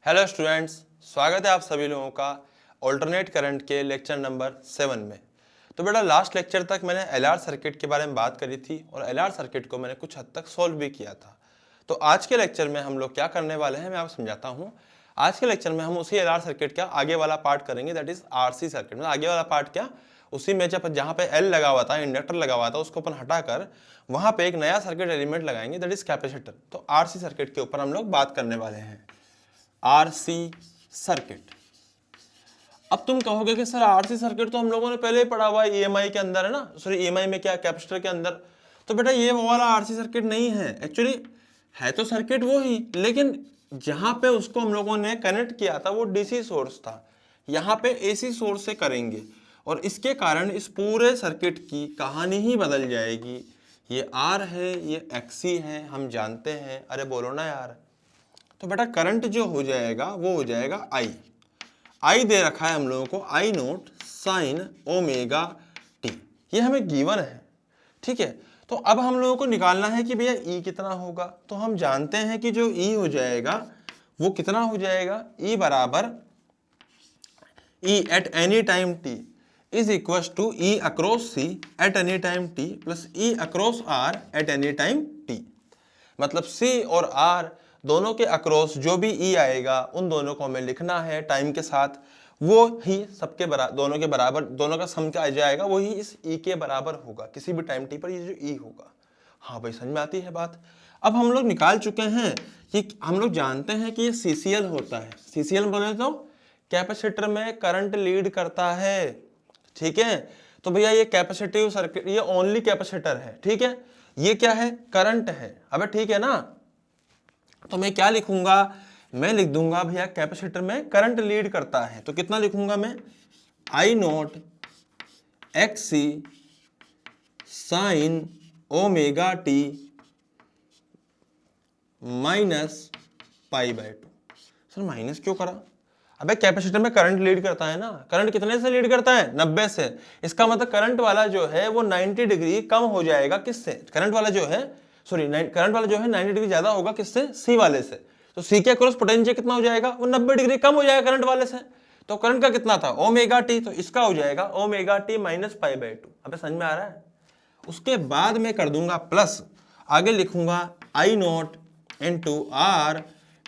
Hello students, स्वागत है आप सभी लोगों का ऑल्टरनेट करंट के लेक्चर नंबर 7 में। तो बेटा लास्ट लेक्चर तक मैंने एलआर सर्किट के बारे में बात करी थी और एलआर सर्किट को मैंने कुछ हद तक सॉल्व भी किया था। तो आज के लेक्चर में हम लोग क्या करने वाले हैं मैं आपको समझाता हूँ। आज के लेक्चर में हम उसी एलआर सर्किट का आगे वाला पार्ट करेंगे, दैट इज आरसी सर्किट। मतलब आगे वाला पार्ट क्या, उसी में जब जहाँ पे एल लगा हुआ था, इंडक्टर लगा हुआ था, उसको अपन हटाकर वहाँ पे एक नया सर्किट एलिमेंट लगाएंगे, दैट इज कैपेसिटर। तो आरसी सर्किट के ऊपर हम लोग बात करने वाले हैं, आरसी सर्किट। अब तुम कहोगे कि सर आरसी सर्किट तो हम लोगों ने पहले ही पढ़ा हुआ है, ईएमआई के अंदर है ना, सॉरी ईएमआई में क्या, कैपेसिटर के अंदर। तो बेटा ये वो वाला आरसी सर्किट नहीं है, एक्चुअली है तो सर्किट वो ही, लेकिन जहां पे उसको हम लोगों ने कनेक्ट किया था वो डीसी सोर्स था, यहाँ पे एसी सोर्स से करेंगे और इसके कारण इस पूरे सर्किट की कहानी ही बदल जाएगी। ये आर है, ये एक्सी है, हम जानते हैं, अरे बोलो ना यार। तो बेटा करंट जो हो जाएगा वो हो जाएगा आई दे रखा है हम लोगों को, आई नोट साइन ओमेगा टी, ये हमें गिवन है, ठीक है। तो अब हम लोगों को निकालना है कि भैया ई कितना होगा। तो हम जानते हैं कि जो ई हो जाएगा वो कितना हो जाएगा, ई बराबर E at any time t is equal to E across C at any time t plus E across R at any time t. मतलब सी और आर दोनों के अक्रॉस जो भी ई आएगा उन दोनों को हमें लिखना है टाइम के साथ, वो ही सबके बराबर, दोनों के बराबर, दोनों का सम क्या आ जाएगा वही इस ई के बराबर होगा किसी भी टाइम टी पर, ये जो ई होगा। हाँ भाई समझ में आती है बात। अब हम लोग निकाल चुके हैं कि हम लोग जानते हैं कि ये सीसीएल होता है। सीसीएल बोले तो कैपेसिटर में करंट लीड करता है, ठीक है। तो भैया ये कैपेसिटिव सर्किट, ये ओनली कैपेसिटर है, ठीक है। ये क्या है, करंट है, अबे ठीक है ना। तो मैं क्या लिखूंगा, मैं लिख दूंगा भैया कैपेसिटर में करंट लीड करता है, तो कितना लिखूंगा मैं, I naught X C sine omega t minus pi by 2। Sir minus क्यों करा, अबे कैपेसिटर में करंट लीड करता है ना, करंट कितने से लीड करता है, 90 से। इसका मतलब करंट वाला जो है वो 90 डिग्री कम हो जाएगा किससे, करंट वाला जो है, सॉरी करंट वाला जो है 90 डिग्री ज्यादा होगा किससे, सी वाले से। तो सी के क्रॉस पोटेंशियल कितना हो जाएगा, वो 90 डिग्री कम हो जाएगा करंट वाले से। तो करंट का कितना था, ओमेगा टी, तो इसका हो जाएगा omega t minus pi by 2। अबे समझ में आ रहा है। उसके बाद में कर दूंगा प्लस, आगे लिखूंगा I naught into R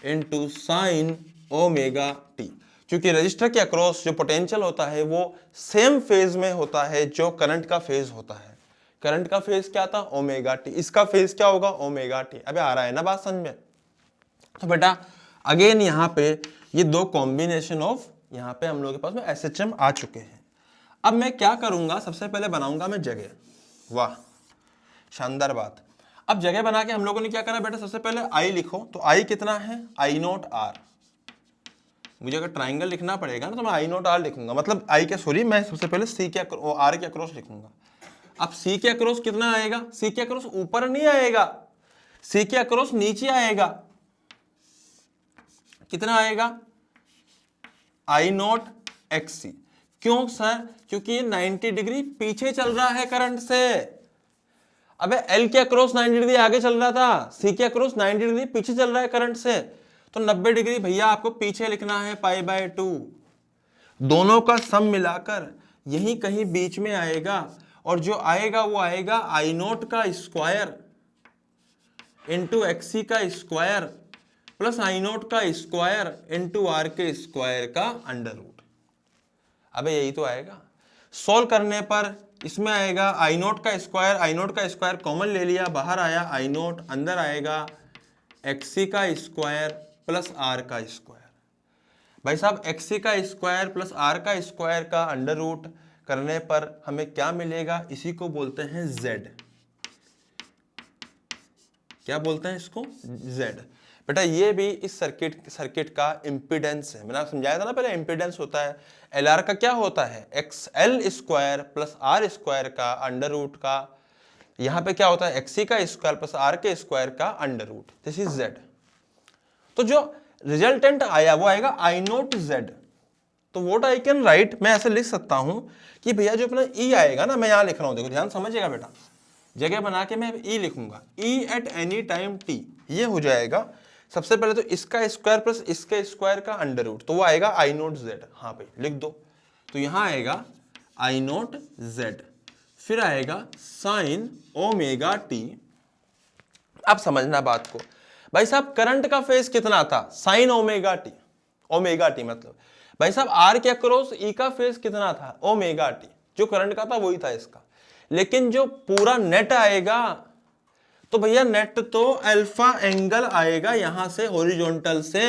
into sine omega t, क्योंकि रजिस्टर के अक्रॉस जो पोटेंशियल होता है वो सेम फेज में होता है जो करंट का फेज होता है। करंट का फेज क्या था, ओमेगा टी, इसका फेज क्या होगा, ओमेगा टी। अबे आ रहा है ना बात समझ में। तो बेटा अगेन यहाँ पे ये दो कॉम्बिनेशन ऑफ, यहाँ पे हम लोग के पास में एसएचएम आ चुके हैं। अब मैं क्या करूंगा, सबसे पहले बनाऊंगा मैं जगह। वाह शानदार बात। अब जगह बना के हम लोगों ने क्या करा बेटा, सबसे पहले आई लिखो। तो आई कितना है, आई नोट आर। मुझे अगर ट्राइंगल लिखना पड़ेगा ना तो मैं आई नोट आर लिखूंगा, मतलब आई के, सॉरी मैं सबसे पहले सी के आर के अक्रॉस लिखूंगा। अब सी के अक्रॉस कितना आएगा, सी के अक्रॉस ऊपर नहीं आएगा, सी के अक्रॉस नीचे आएगा। कितना आएगा, आई नोट एक्स सी। क्यों सर, क्योंकि ये 90 डिग्री पीछे चल रहा है करंट से। अबे एल के अक्रॉस 90 डिग्री आगे चल रहा था, सी के अक्रॉस 90 डिग्री पीछे चल रहा है करंट से। तो 90 डिग्री भैया आपको पीछे लिखना है पाई बाय 2। दोनों का सम मिलाकर यही कहीं बीच में आएगा, और जो आएगा वो आएगा आई नोट का स्क्वायर इंटू एक्सी का स्क्वायर प्लस आई नोट का स्क्वायर इंटू आर के स्क्वायर का अंडर रूट। अबे यही तो आएगा। सोल्व करने पर इसमें आएगा आई नोट का स्क्वायर, आई नोट का स्क्वायर कॉमन ले लिया, बाहर आया आई नोट, अंदर आएगा एक्सी का स्क्वायर प्लस आर का स्क्वायर। भाई साहब एक्सी का स्क्वायर प्लस आर का स्क्वायर का अंडर रूट करने पर हमें क्या मिलेगा, इसी को बोलते हैं जेड। क्या बोलते हैं इसको, जेड। बेटा ये भी इस सर्किट का इंपीडेंस है। मैंने समझाया था ना पहले, इंपीडेंस होता है, एलआर का क्या होता है, X L square plus R square का अंडर रूट का, यहाँ पे क्या होता है एक्सी का स्क्वायर प्लस आर के स्क्वायर का under root, this is Z. तो जो रिजल्टेंट आया वो आएगा आई नोट जेड। तो व्हाट आई कैन राइट, मैं ऐसे लिख सकता हूं कि भैया जो अपना ई आएगा ना, मैं यहां लिख रहा हूं, देखो ध्यान समझिएगा बेटा, जगह बना के मैं ई लिखूंगा, ई एट एनी टाइम टी, ये हो जाएगा सबसे पहले तो इसका स्क्वायर प्लस इसके स्क्वायर का अंडर रूट, तो वो आएगा आई नोट जेड। हाँ भाई लिख दो, तो यहां आएगा आई नोट जेड, फिर आएगा साइन ओमेगा टी। अब समझना बात को भाई साहब, करंट का फेज कितना था, sign omega T, omega t मतलब भाई साहब आर के अक्रॉस ई का फेज कितना था, ओमेगा टी, जो करंट का था वही था इसका। लेकिन जो पूरा नेट आएगा तो भैया नेट तो अल्फा एंगल आएगा यहां से हॉरिजॉन्टल से,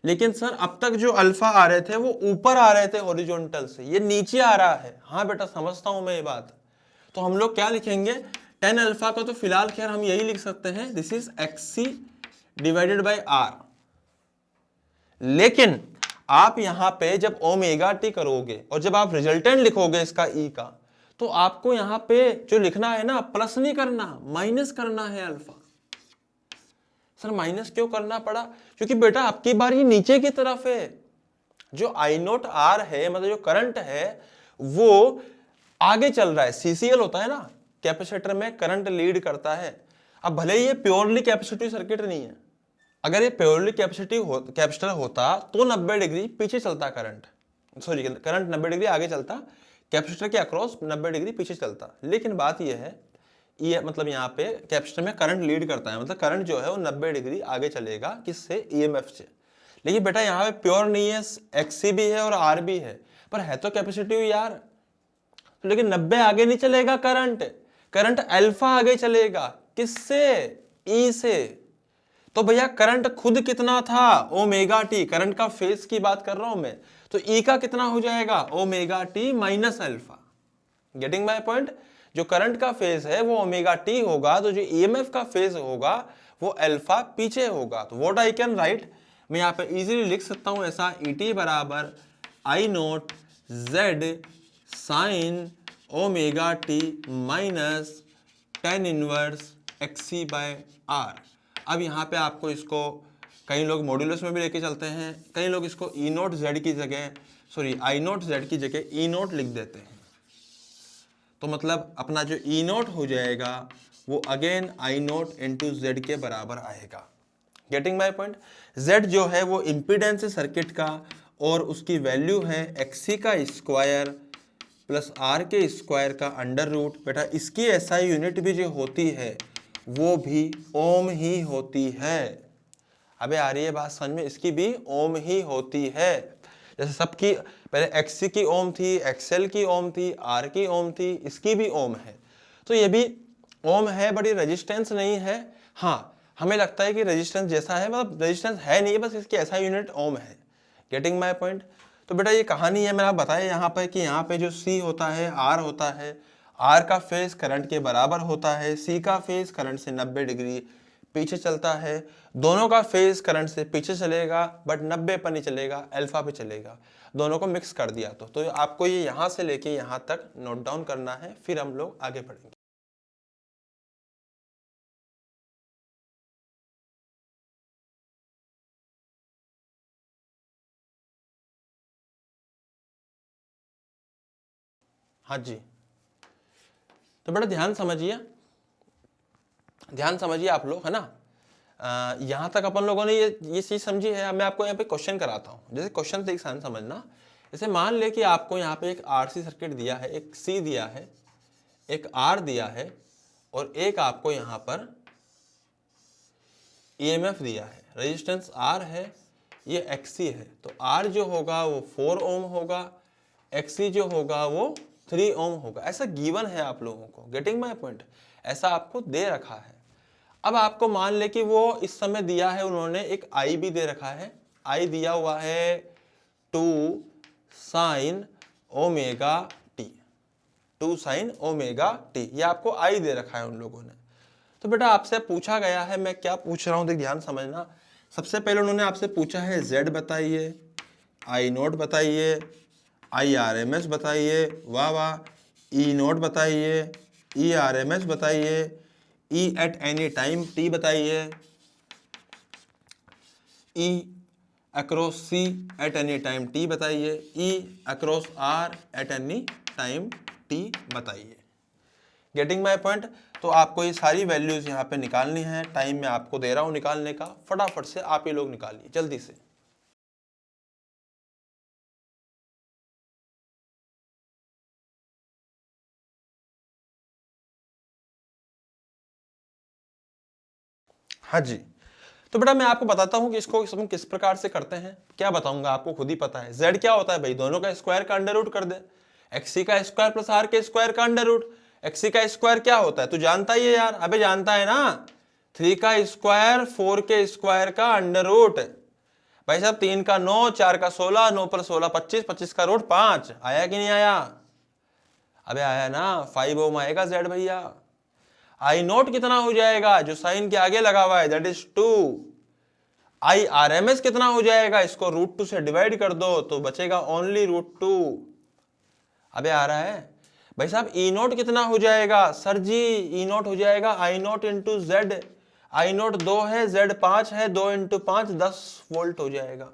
लेकिन सर अब तक जो अल्फा आ रहे थे वो ऊपर आ रहे थे हॉरिजॉन्टल से, ये नीचे आ रहा है। हाँ बेटा समझता हूं मैं ये बात। तो हम लोग क्या लिखेंगे, टेन अल्फा का तो फिलहाल खैर हम यही लिख सकते हैं, this is XC divided by R. लेकिन आप यहां पे जब ओमेगा टी करोगे और जब आप रिजल्टेंट लिखोगे इसका ई का, तो आपको यहां पे जो लिखना है ना, प्लस नहीं करना, माइनस करना है अल्फा। सर माइनस क्यों करना पड़ा, क्योंकि बेटा आपकी बार ये नीचे की तरफ है। जो आई नोट आर है, मतलब जो करंट है वो आगे चल रहा है। सीसीएल होता है ना, कैपेसिटर में करंट लीड करता है। अब भले ही ये प्योरली कैपेसिटिव सर्किट नहीं है, अगर ये प्योरली कैपेसिटर होता तो 90 डिग्री पीछे चलता करंट, सॉरी करंट 90 डिग्री आगे चलता, कैपेसिटर के अक्रॉस 90 डिग्री पीछे चलता। लेकिन बात ये है, ये मतलब यहाँ पे कैपेसिटर में करंट लीड करता है, मतलब करंट जो है वो 90 डिग्री आगे चलेगा, किससे, ईएमएफ से। लेकिन बेटा यहाँ पे प्योर नहीं है, एक्सी भी है और आर भी है, पर है तो कैपेसिटिव यार। लेकिन 90 आगे नहीं चलेगा करंट, करंट अल्फा आगे चलेगा, किससे, ई से। तो भैया करंट खुद कितना था, ओमेगा टी, करंट का फेज की बात कर रहा हूं मैं, तो ई का कितना हो जाएगा, omega t minus alpha. Getting my point, जो करंट का फेज है वो ओमेगा टी होगा, तो जो ईएमएफ का फेज होगा वो अल्फा पीछे होगा। तो व्हाट आई कैन राइट, मैं यहाँ पे इजीली लिख सकता हूं ऐसा, ई टी बराबर I naught Z sine omega t minus tan inverse X C by R. अब यहाँ पे आपको इसको कई लोग मॉड्यूलस में भी लेके चलते हैं, कई लोग इसको ई नोट जेड की जगह, सॉरी आई नोट जेड की जगह ई नोट लिख देते हैं। तो मतलब अपना जो ई नोट हो जाएगा वो again I naught into Z के बराबर आएगा। गेटिंग माई पॉइंट, जेड जो है वो इम्पीडेंस है सर्किट का, और उसकी वैल्यू है एक्सी का स्क्वायर प्लस आर के स्क्वायर का अंडर रूट। बेटा इसकी एसआई यूनिट भी जो होती है वो भी ओम ही होती है। अबे आ रही है बात समझ में, इसकी भी ओम ही होती है। जैसे सबकी पहले एक्सी की ओम थी, एक्सएल की ओम थी, आर की ओम थी, इसकी भी ओम है। तो ये भी ओम है, बट ये रेजिस्टेंस नहीं है। हाँ हमें लगता है कि रेजिस्टेंस जैसा है, मतलब रेजिस्टेंस है नहीं, बस इसकी ऐसा यूनिट ओम है। Getting my point. तो बेटा ये कहानी है, मैंने आप बताया यहाँ पे कि यहाँ पे जो सी होता है, आर होता है, आर का फेज करंट के बराबर होता है, सी का फेज करंट से 90 डिग्री पीछे चलता है। दोनों का फेज करंट से पीछे चलेगा, बट 90 पर नहीं चलेगा, अल्फा पे चलेगा। दोनों को मिक्स कर दिया तो आपको ये यहाँ से लेके यहाँ तक नोट डाउन करना है, फिर हम लोग आगे बढ़ेंगे। हाँ जी, तो बड़ा ध्यान समझिए, ध्यान समझिए आप लोग, है ना। यहाँ तक अपन लोगों ने ये चीज़ समझी है। अब मैं आपको यहाँ पे क्वेश्चन कराता हूँ, जैसे क्वेश्चन से एक साइन समझना। जैसे मान ले कि आपको यहाँ पे एक आरसी सर्किट दिया है, एक सी दिया है, एक आर दिया है, और एक आपको यहाँ पर ईएमएफ दिया है। रेजिस्टेंस आर है, ये एक्सी है, तो आर जो होगा वो 4 ओम होगा, एक्सी जो होगा वो 3 ओम होगा। ऐसा गिवन है आप लोगों को। गेटिंग माय पॉइंट, ऐसा आपको दे रखा है। अब आपको मान ले कि वो इस समय दिया है उन्होंने, एक आई भी दे रखा है, आई दिया हुआ है 2 sign omega T, 2 sign omega T, ये आपको आई दे रखा है उन लोगों ने। तो बेटा आपसे पूछा गया है, मैं क्या पूछ रहा हूं देख ध्यान समझना। सबसे पहले उन्होंने आपसे पूछा है जेड बताइए, आई नोट बताइए, आई आर एम एस बताइए, वाह वाह, ई नोट बताइए, ई आर एम एस बताइए, E at any time t बताइए, E across C at any time t बताइए, E across R at any time t बताइए। Getting my point. तो आपको ये सारी वैल्यूज यहाँ पे निकालनी है, टाइम मैं आपको दे रहा हूँ निकालने का, फटाफट से आप ये लोग निकालिए जल्दी से। हाँ जी, तो बेटा मैं आपको बताता हूँ कि इसको हम किस प्रकार से करते हैं। क्या बताऊंगा आपको खुद ही पता है। z क्या होता है भाई, दोनों का स्क्वायर का अंडर रूट कर दे, xc का स्क्वायर प्लस r के स्क्वायर का अंडर रूट। xc का स्क्वायर क्या होता है तू जानता ही है यार, अबे जानता है ना, 3 का स्क्वायर 4 के स्क्वायर का अंडर रूट। भाई साहब 3 का 9, 4 का 16, 9 पर 16 25, 25 का रूट 5। आया कि नहीं आया? अबे आया ना, 5 ओम आएगा z भैया। आई नोट कितना हो जाएगा, जो साइन के आगे लगा हुआ है, that is 2। I R M S कितना हो जाएगा, इसको √2 से डिवाइड कर दो तो बचेगा ओनली √2। अबे आ रहा है भाई साहब। ई नोट कितना हो जाएगा सर जी, ई नोट हो जाएगा I naught into Z. I note 2 है, जेड 5 है, 2 इंटू 5 10 वोल्ट हो जाएगा।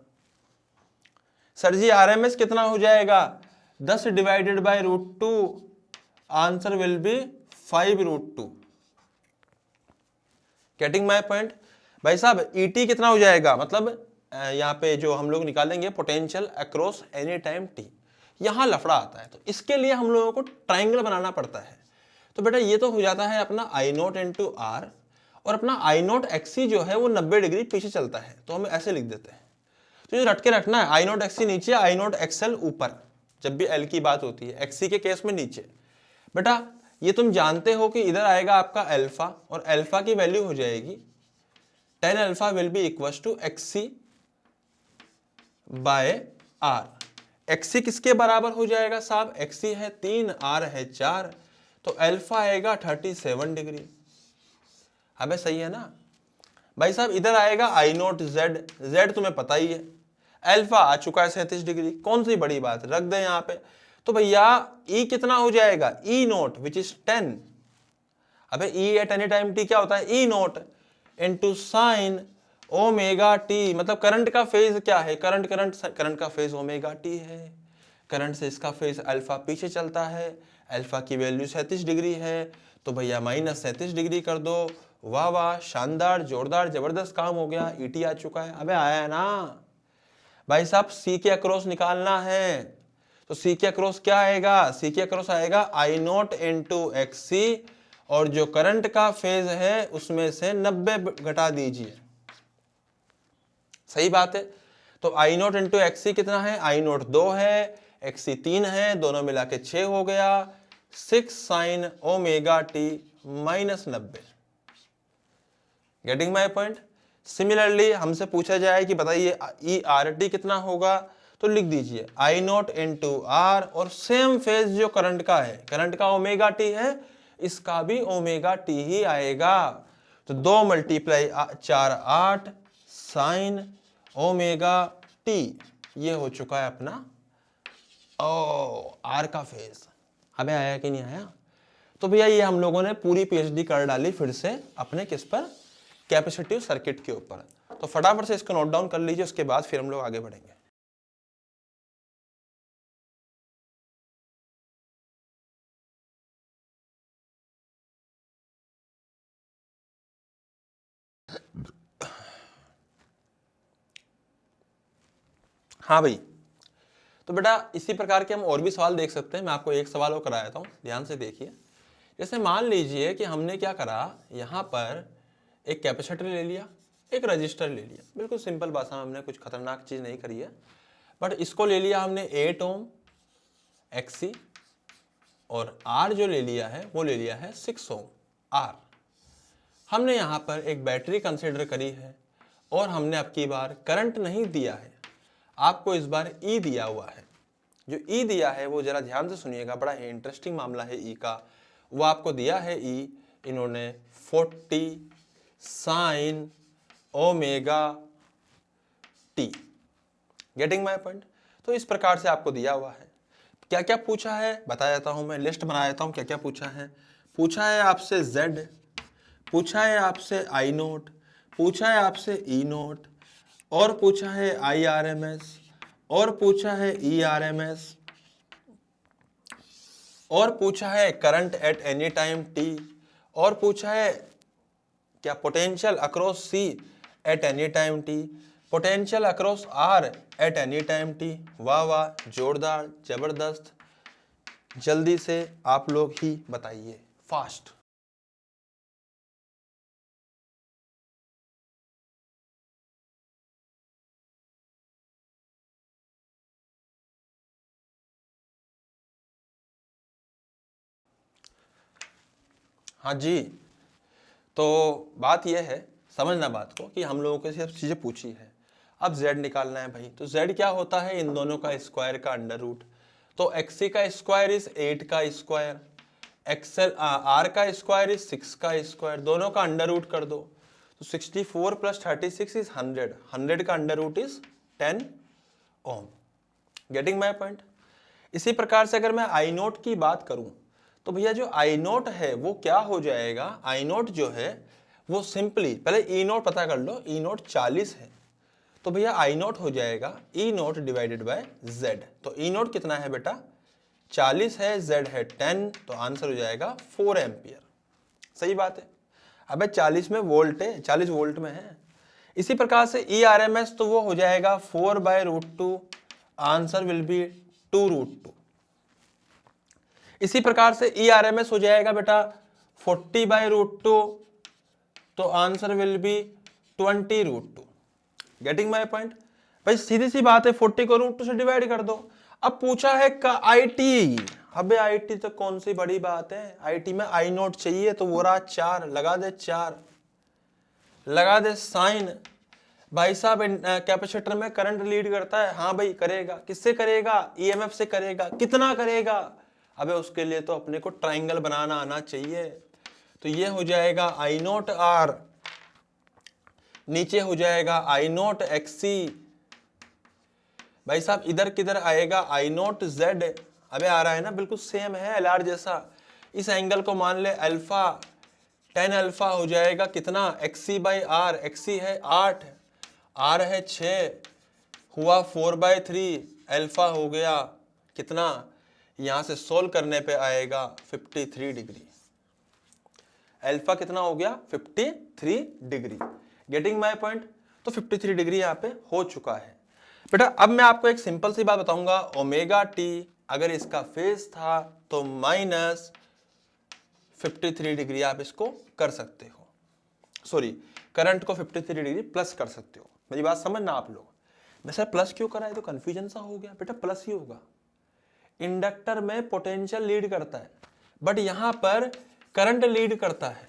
Sir ji are M S कितना हो जाएगा, 10 divided by √2, answer will be 5√2। Getting my point. भाई साहब ईटी कितना हो जाएगा, मतलब यहाँ पे जो हम लोग निकालेंगे potential across any time T, यहाँ लफड़ा आता है, तो इसके लिए हम लोगों को ट्राइंगल बनाना पड़ता है। तो बेटा ये तो हो जाता है अपना आई नोट इंटू आर, और अपना आई नोट एक्सी जो है वो 90 डिग्री पीछे चलता है, तो हम ऐसे लिख देते हैं। तो ये रट के रखना है, आई नोट एक्सी नीचे, आई नोट एक्सएल ऊपर, जब भी एल की बात होती है, एक्सी के केस में नीचे। बेटा ये तुम जानते हो कि इधर आएगा आपका अल्फा, और अल्फा की वैल्यू हो जाएगी 10 alpha will be equal to XC by R. XC किसके बराबर हो जाएगा साहब, एक्सी है 3, आर है 4, तो अल्फा आएगा 37 डिग्री। अबे सही है ना भाई साहब। इधर आएगा आई नोट जेड, जेड तुम्हें पता ही है, अल्फा आ चुका है 37 डिग्री, कौन सी बड़ी बात, रख दे यहाँ पे। तो भैया ई कितना हो जाएगा, ई नोट विच इज 10। अबे E at any time t क्या होता है, E naught into sine omega t, मतलब करंट का फेज क्या है, करंट का फेज ओमेगा टी है। करंट से इसका फेज अल्फा पीछे चलता है, अल्फा की वैल्यू 37 डिग्री है, तो भैया -37 डिग्री कर दो। वाह वाह, शानदार, जोरदार, जबरदस्त काम हो गया, ईटी आ चुका है। अबे आया है ना भाई साहब। सी के अक्रॉस निकालना है, तो सी के अक्रॉस क्या आएगा, सी के अक्रॉस आएगा आई नोट इंटू एक्सी, और जो करंट का फेज है उसमें से 90 घटा दीजिए। सही बात है। तो आई नोट इंटू एक्सी कितना है, आई नोट 2 है, एक्सी 3 है, दोनों मिला के 6 हो गया, 6 sign omega T -90। Getting my point. Similarly हमसे पूछा जाए कि बताइए ई आर टी कितना होगा, तो लिख दीजिए आई नोट इंटू आर, और सेम फेज जो करंट का है, करंट का ओमेगा टी है, इसका भी ओमेगा टी ही आएगा। तो 2 मल्टीप्लाई 4 8 साइन ओमेगा टी, ये हो चुका है अपना आर का फेज। हमें आया कि नहीं आया? तो भैया ये हम लोगों ने पूरी पीएचडी कर डाली फिर से अपने किस पर, कैपेसिटिव सर्किट के ऊपर। तो फटाफट से इसको नोट डाउन कर लीजिए, उसके बाद फिर हम लोग आगे बढ़ेंगे। हाँ भाई, तो बेटा इसी प्रकार के हम और भी सवाल देख सकते हैं। मैं आपको एक सवाल और कराता हूँ, ध्यान से देखिए। जैसे मान लीजिए कि हमने क्या करा, यहाँ पर एक कैपेसिटर ले लिया, एक रजिस्टर ले लिया, बिल्कुल सिंपल भाषा में, हमने कुछ खतरनाक चीज़ नहीं करी है, बट इसको ले लिया हमने 8 ओम एक्सी, और आर जो ले लिया है वो ले लिया है 6 ओम आर। हमने यहाँ पर एक बैटरी कंसिडर करी है, और हमने अब की बार करंट नहीं दिया है, आपको इस बार ई दिया हुआ है। जो ई दिया है वो जरा ध्यान से सुनिएगा, बड़ा इंटरेस्टिंग मामला है ई का। वो आपको दिया है ई, इन्होंने 40 sign omega T. Getting my point. तो इस प्रकार से आपको दिया हुआ है। क्या क्या पूछा है बता देता हूं मैं, लिस्ट बना देता हूं क्या क्या पूछा है। पूछा है आपसे Z, पूछा है आपसे आई नोट, पूछा है आपसे ई नोट, और पूछा है आई आर एम एस, और पूछा है ई आर एम एस, और पूछा है current at any time T, और पूछा है क्या potential across C at any time T, potential across R at any time T. वाह वाह, जोरदार, जबरदस्त, जल्दी से आप लोग ही बताइए, फास्ट। हाँ जी, तो बात यह है, समझना बात को, कि हम लोगों को सिर्फ चीज़ें पूछी है, अब z निकालना है भाई। तो z क्या होता है, इन दोनों का स्क्वायर का अंडर रूट। तो xc का स्क्वायर इज 8 का स्क्वायर, एक्सएल r का स्क्वायर इज 6 का स्क्वायर, दोनों का अंडर रूट कर दो। तो 64 प्लस 36 इज 100, 100 का under root is 10 ohm. Getting my point. इसी प्रकार से अगर मैं आई नोट की बात करूं, तो भैया जो आई नोट है वो क्या हो जाएगा, आई नोट जो है वो सिंपली, पहले ई नोट पता कर लो, ई नोट 40 है, तो भैया आई नोट हो जाएगा E note divided by Z. तो ई नोट कितना है बेटा, 40 है, जेड है 10, तो आंसर हो जाएगा 4 एम्पियर। सही बात है। अबे 40 में वोल्ट है, 40 वोल्ट में है। इसी प्रकार से ई आर एम एस, तो वो हो जाएगा 4/√2, आंसर विल बी 2√2। इसी प्रकार से ई आर एम एस हो जाएगा बेटा 40/√2, तो answer will be 20√2। Getting my point. भाई सीधी सी बात है, 40 को √2 से डिवाइड कर दो। अब पूछा है का आई टी, अबे आई टी तो कौन सी बड़ी बात है, आई टी में आई नोट चाहिए, तो वो रहा 4, लगा दे 4, लगा दे साइन। भाई साहब कैपेसिटर में करंट लीड करता है, हाँ भाई करेगा, किससे करेगा, ईएमएफ से करेगा, कितना करेगा, अबे उसके लिए तो अपने को ट्राइंगल बनाना आना चाहिए। तो ये हो जाएगा आई नोट आर, नीचे हो जाएगा आई नोट एक्सी, भाई साहब इधर किधर आएगा आई नोट जेड, अबे आ रहा है ना, बिल्कुल सेम है एल आर जैसा। इस एंगल को मान ले अल्फा, 10 अल्फा हो जाएगा कितना, एक्सी बाई आर, एक्सी है 8, आर है 6, हुआ 4/3, अल्फा हो गया कितना, यहां से सोल्व करने पे आएगा 53 डिग्री। अल्फा कितना हो गया, 53 डिग्री। Getting my point. तो 53 डिग्री यहाँ पे हो चुका है बेटा। अब मैं आपको एक सिंपल सी बात बताऊंगा, ओमेगा टी अगर इसका फेज था तो माइनस 53 डिग्री आप इसको कर सकते हो, सॉरी करंट को 53 डिग्री प्लस कर सकते हो। मेरी बात समझना आप लोग। मैं सर प्लस क्यों करा है, तो कंफ्यूजन सा हो गया, बेटा प्लस ही होगा। इंडक्टर में पोटेंशियल लीड करता है, बट यहां पर करंट लीड करता है।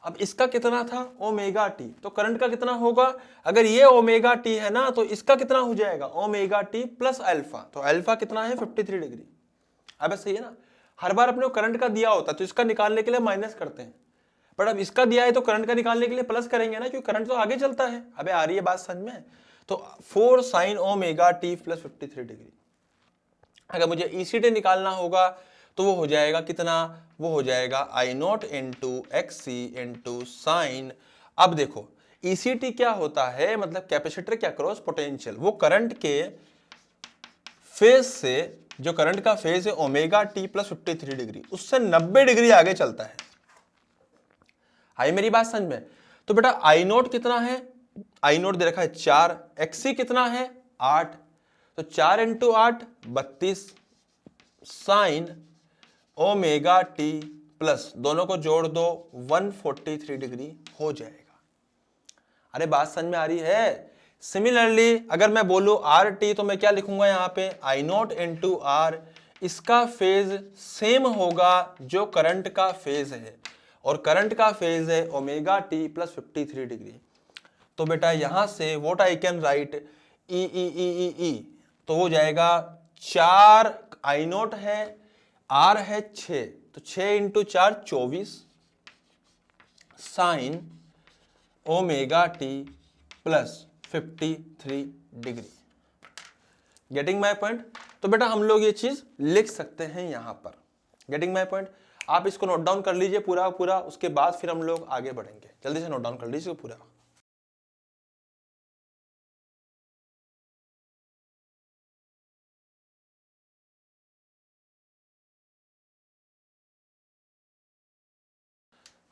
अब इसका कितना था, ओमेगा टी, तो करंट का कितना होगा, अगर ये ओमेगा टी है ना, तो इसका कितना हो जाएगा, ओमेगा टी प्लस अल्फा। तो अल्फा कितना है, 53 डिग्री। अब सही है ना, हर बार अपने को करंट का दिया होता है तो इसका निकालने के लिए माइनस करते हैं, बट अब इसका दिया है तो करंट का निकालने के लिए प्लस करेंगे ना, क्योंकि करंट तो आगे चलता है। अबे आ रही है बात समझ में। तो 4 sign omega t plus 53 degree. अगर मुझे ईसीटी निकालना होगा तो वो हो जाएगा कितना, वो हो जाएगा I naught into X C into sine. अब देखो ईसीटी क्या होता है, मतलब कैपेसिटर के अक्रॉस पोटेंशियल, वो करंट के फेज से, जो करंट का फेज है ओमेगा टी प्लस 53 डिग्री, उससे 90 डिग्री आगे चलता है। आई मेरी बात समझ में। तो बेटा आई नोट कितना है, आई नोट दे रखा है 4, एक्सी कितना है 8, तो 4 into 8 32 sign omega t plus, दोनों को जोड़ दो 143 डिग्री हो जाएगा। अरे बात समझ में आ रही है। सिमिलरली अगर मैं बोलूं आर टी, तो मैं क्या लिखूंगा यहाँ पे, आई नोट इंटू आर, इसका फेज सेम होगा जो करंट का फेज है, और करंट का फेज है ओमेगा टी प्लस 53 डिग्री। तो बेटा यहां से व्हाट आई कैन राइट, ई ई ई ई ई, तो हो जाएगा 4 आई नोट है, आर है 6, तो 6 into 4 24 sign omega t plus 53 degree. Getting my point. तो बेटा हम लोग ये चीज लिख सकते हैं यहां पर। Getting my point. आप इसको नोट डाउन कर लीजिए पूरा पूरा, उसके बाद फिर हम लोग आगे बढ़ेंगे। जल्दी से नोट डाउन कर लीजिए पूरा।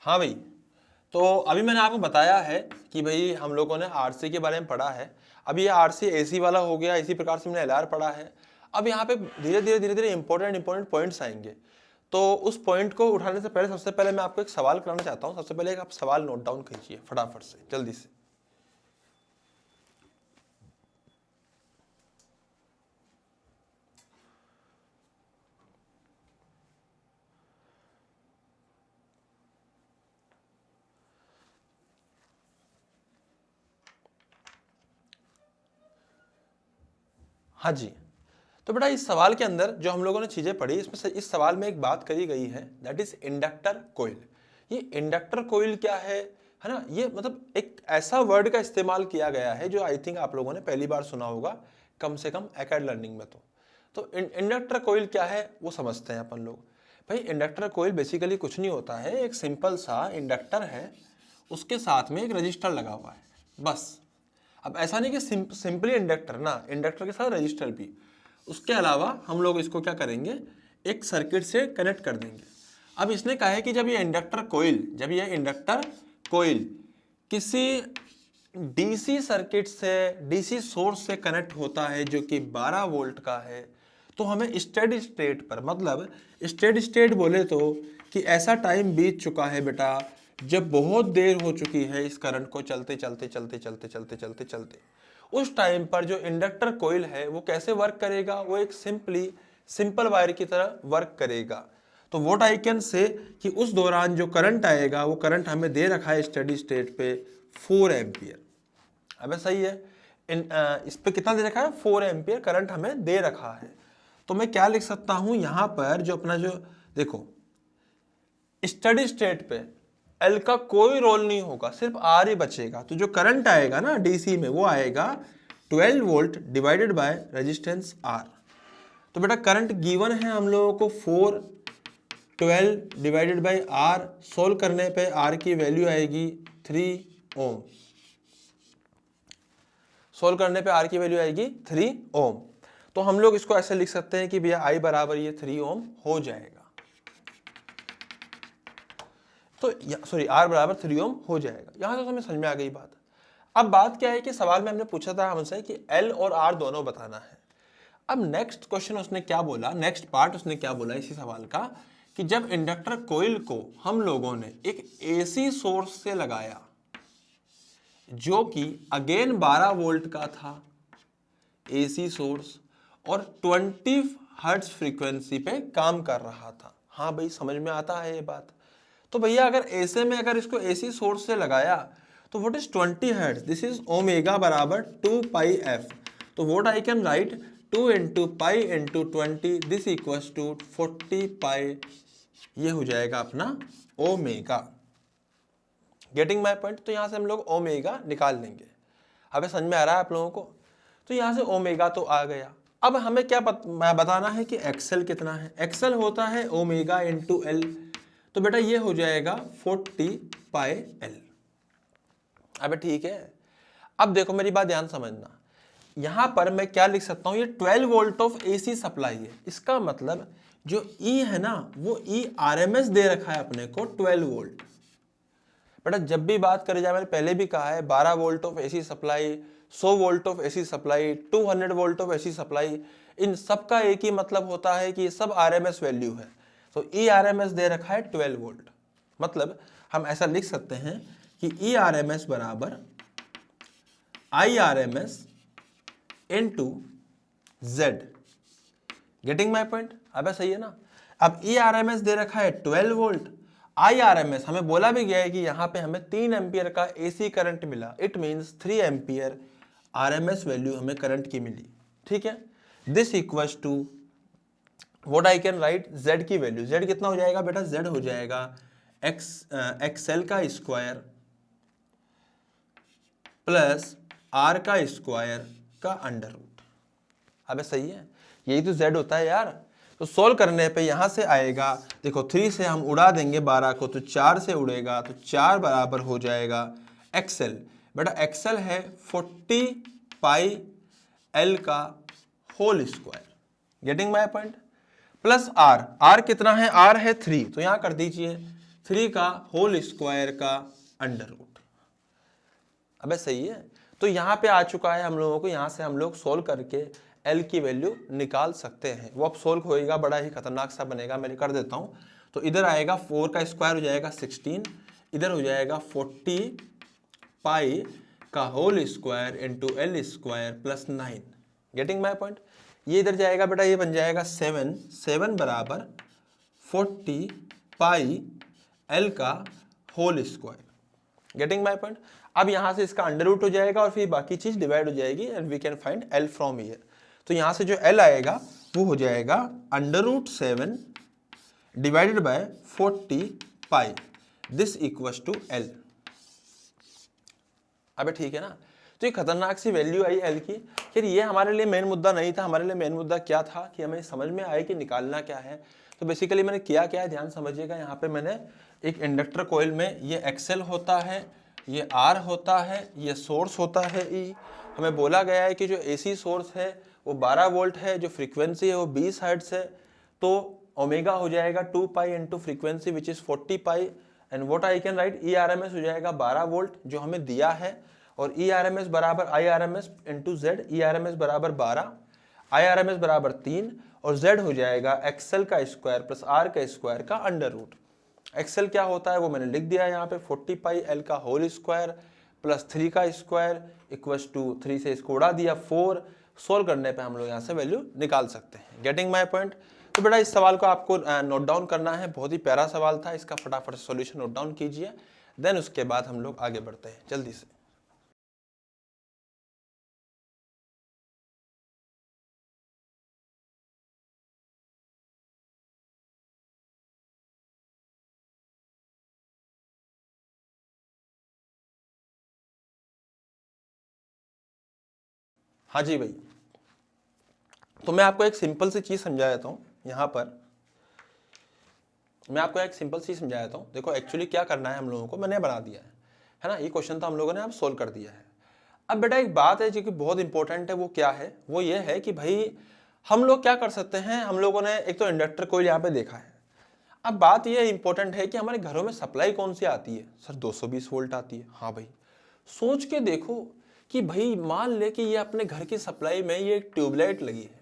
हाँ भाई, तो अभी मैंने आपको बताया है कि भाई हम लोगों ने आरसी के बारे में पढ़ा है। अब ये आरसी एसी वाला हो गया, इसी प्रकार से हमने एलआर पढ़ा है। अब यहाँ पे धीरे धीरे इंपॉर्टेंट पॉइंट्स आएंगे। तो उस पॉइंट को उठाने से पहले सबसे पहले मैं आपको एक सवाल कराना चाहता हूँ। सबसे पहले एक आप सवाल नोट डाउन कीजिए फटाफट से, जल्दी से। हाँ जी, तो बेटा इस सवाल के अंदर जो हम लोगों ने चीजें पढ़ी, इसमें से इस सवाल में एक बात करी गई है, दैट इज इंडक्टर कोइल। ये इंडक्टर कोइल क्या है ना, ये मतलब एक ऐसा वर्ड का इस्तेमाल किया गया है जो आई थिंक आप लोगों ने पहली बार सुना होगा, कम से कम एकेड लर्निंग में। तो इंडक्टर कोइल क्या है वो समझते हैं अपन लोग। भाई इंडक्टर कोइल बेसिकली कुछ नहीं होता है, एक सिंपल सा इंडक्टर है, उसके साथ में एक रजिस्टर लगा हुआ है, बस। अब ऐसा नहीं कि सिंपली इंडक्टर ना, इंडक्टर के साथ रजिस्टर भी। उसके अलावा हम लोग इसको क्या करेंगे, एक सर्किट से कनेक्ट कर देंगे। अब इसने कहा है कि जब ये इंडक्टर कोइल किसी डीसी सर्किट से, डीसी सोर्स से कनेक्ट होता है जो कि 12 वोल्ट का है, तो हमें स्टेडी स्टेट पर, मतलब स्टेडी स्टेट बोले तो कि ऐसा टाइम बीत चुका है बेटा जब बहुत देर हो चुकी है इस करंट को चलते चलते, उस टाइम पर जो इंडक्टर कोइल है वो कैसे वर्क करेगा, वो एक सिंपल वायर की तरह वर्क करेगा। तो व्हाट आई कैन से कि उस दौरान जो करंट आएगा वो करंट हमें दे रखा है स्टेडी स्टेट पे 4 एम्पियर। अब सही है, इस पे कितना दे रखा है, 4 एम्पियर करंट हमें दे रखा है। तो मैं क्या लिख सकता हूं यहां पर, जो अपना जो देखो स्टेडी स्टेट पे एल का कोई रोल नहीं होगा, सिर्फ आर ही बचेगा। तो जो करंट आएगा ना डीसी में वो आएगा 12 volt divided by resistance R. तो बेटा करंट गिवन है हम लोगों को 4, 12 डिवाइडेड बाय आर, सोल्व करने पे आर की वैल्यू आएगी 3 ओम। सोल्व करने पे आर की वैल्यू आएगी 3 ओम। तो हम लोग इसको ऐसे लिख सकते हैं कि भैया आई बराबर ये 3 ओम हो जाएगा। तो सॉरी आर बराबर 3 ओम हो जाएगा। यहां तक हमें समझ में आ गई बात। अब बात क्या है कि सवाल में हमने पूछा था हमसे कि एल और आर दोनों बताना है। अब नेक्स्ट क्वेश्चन उसने क्या बोला, नेक्स्ट पार्ट उसने क्या बोला इसी सवाल का, कि जब इंडक्टर कोइल को हम लोगों ने एक एसी सोर्स से लगाया जो कि अगेन 12 वोल्ट का था एसी सोर्स, और 20 हर्ट्ज फ्रीक्वेंसी पे काम कर रहा था। हाँ भाई समझ में आता है ये बात। तो भैया अगर ऐसे में अगर इसको एसी सोर्स से लगाया तो what is 20 hertz, this is omega बराबर 2 पाई एफ। तो what I can write 2 into pi into 20, this equals to 40 pi, ये हो जाएगा अपना ओमेगा। Getting my point. तो यहां से हम लोग ओमेगा निकाल लेंगे। अब समझ में आ रहा है आप लोगों को। तो यहां से ओमेगा तो आ गया। अब हमें क्या बताना है कि एक्सेल कितना है। एक्सेल होता है ओमेगा इंटू एल। तो बेटा ये हो जाएगा 40 पाई एल। अबे ठीक है। अब देखो मेरी बात ध्यान समझना, यहां पर मैं क्या लिख सकता हूं, ये 12 वोल्ट ऑफ एसी सप्लाई है। इसका मतलब जो ई है ना वो ई आरएमएस दे रखा है अपने को 12 वोल्ट। बेटा जब भी बात करी जाए, मैंने पहले भी कहा है 12 volt of AC supply, 100 volt of AC supply, 200 volt of AC supply, इन सब का एक ही मतलब होता है कि ये सब आरएमएस वैल्यू है। तो ई आरएमएस दे रखा है 12 वोल्ट। मतलब हम ऐसा लिख सकते हैं कि ई आरएमएस बराबर I RMS into Z. Getting my point. अब सही है ना। अब ई आरएमएस दे रखा है 12 वोल्ट, आई आरएमएस हमें बोला भी गया है कि यहां पे हमें 3 एम्पियर का एसी करंट मिला। It means 3 ampere RMS value हमें करंट की मिली। ठीक है, this equals to what I can write z की वैल्यू। z कितना हो जाएगा बेटा, z हो जाएगा एक्सएल का स्क्वायर प्लस आर का स्क्वायर का अंडर रूट। अबे सही है, यही तो z होता है यार। तो सोल्व करने पे यहां से आएगा, देखो 3 से हम उड़ा देंगे 12 को, तो 4 से उड़ेगा, तो 4 बराबर हो जाएगा एक्सएल। बेटा एक्सएल है 40 पाई एल का whole square. Getting my point. Plus R, R कितना है, आर है 3, तो यहां कर दीजिए 3 का होल स्क्वायर का अंडर रूट। अबे सही है। तो यहाँ पे आ चुका है हम लोगों को, यहाँ से हम लोग सोल्व करके L की वैल्यू निकाल सकते हैं। वो अब सोल्व होएगा, बड़ा ही खतरनाक सा बनेगा, मैं कर देता हूँ। तो इधर आएगा 4 का स्क्वायर हो जाएगा 16, इधर हो जाएगा 40 पाई का whole square into L square plus 9। Getting my point. ये इधर जाएगा बेटा, ये बन जाएगा 7 बराबर 40 पाई L का whole square. Getting my point. अब यहां से इसका अंडर रूट हो जाएगा और फिर बाकी चीज डिवाइड हो जाएगी and we can find L from here. तो यहां से जो L आएगा वो हो जाएगा under root 7 divided by 40 pi, this equals to L। अबे ठीक है ना। तो ये खतरनाक सी वैल्यू आई L की। फिर ये हमारे लिए मेन मुद्दा नहीं था, हमारे लिए मेन मुद्दा क्या था कि हमें समझ में आए कि निकालना क्या है। तो बेसिकली मैंने किया क्या है, ध्यान समझिएगा। यहाँ पे मैंने एक इंडक्टर कोयल में ये एक्सेल होता है, ये R होता है, ये सोर्स होता है E। हमें बोला गया है कि जो AC सोर्स है वो 12 वोल्ट है, जो फ्रीक्वेंसी है वो 20 हर्ट्ज है। तो ओमेगा हो जाएगा 2 pi into frequency which is 40 pi and what I can right ERMS हो जाएगा 12 वोल्ट जो हमें दिया है, और ERMS बराबर IRMS इंटू Z। ERMS बराबर 12, IRMS बराबर 3 और Z हो जाएगा XL का स्क्वायर प्लस R का स्क्वायर का अंडर रूट। एक्सेल क्या होता है वो मैंने लिख दिया यहाँ पे, 40 पाई L का होल स्क्वायर प्लस 3 का स्क्वायर इक्वल्स टू 3 से इसको उड़ा दिया 4। सोल्व करने पे हम लोग यहाँ से वैल्यू निकाल सकते हैं। Getting my point. तो बेटा इस सवाल को आपको नोट डाउन करना है, बहुत ही प्यारा सवाल था, इसका फटाफट सॉल्यूशन नोट डाउन कीजिए, देन उसके बाद हम लोग आगे बढ़ते हैं जल्दी से। हाँ जी भाई। तो मैं आपको एक सिंपल सी चीज समझा देता हूँ। यहाँ पर मैं आपको एक सिंपल सी समझा देता हूँ। देखो एक्चुअली क्या करना है हम लोगों को, मैंने बना दिया है ना, ये क्वेश्चन तो हम लोगों ने अब सोल्व कर दिया है। अब बेटा एक बात है जो कि बहुत इंपॉर्टेंट है, वो क्या है, वो ये है कि भाई हम लोग क्या कर सकते हैं। हम लोगों ने एक तो इंडक्टर कोयल यहाँ पे देखा है। अब बात ये इंपॉर्टेंट है कि हमारे घरों में सप्लाई कौन सी आती है। सर 220 वोल्ट आती है। हाँ भाई, सोच के देखो कि भाई मान ले कि ये अपने घर की सप्लाई में ये एक ट्यूबलाइट लगी है।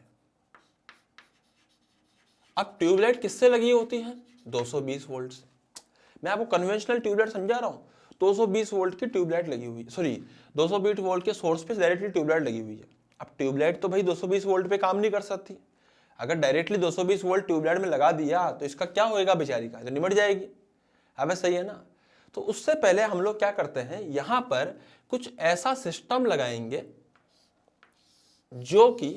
अब ट्यूबलाइट किससे लगी होती है? 220 वोल्ट से। मैं आपको कन्वेंशनल ट्यूबलाइट समझा रहा हूँ। 220 वोल्ट की ट्यूबलाइट लगी हुई है, सॉरी 220 वोल्ट के सोर्स पे डायरेक्टली ट्यूबलाइट लगी हुई है। अब ट्यूबलाइट तो भाई 220 वोल्ट पे काम नहीं कर सकती। अगर डायरेक्टली 220 वोल्ट ट्यूबलाइट में लगा दिया तो इसका क्या होएगा बेचारी का, तो निमट जाएगी। अब सही है ना। तो उससे पहले हम लोग क्या करते हैं, यहां पर कुछ ऐसा सिस्टम लगाएंगे जो कि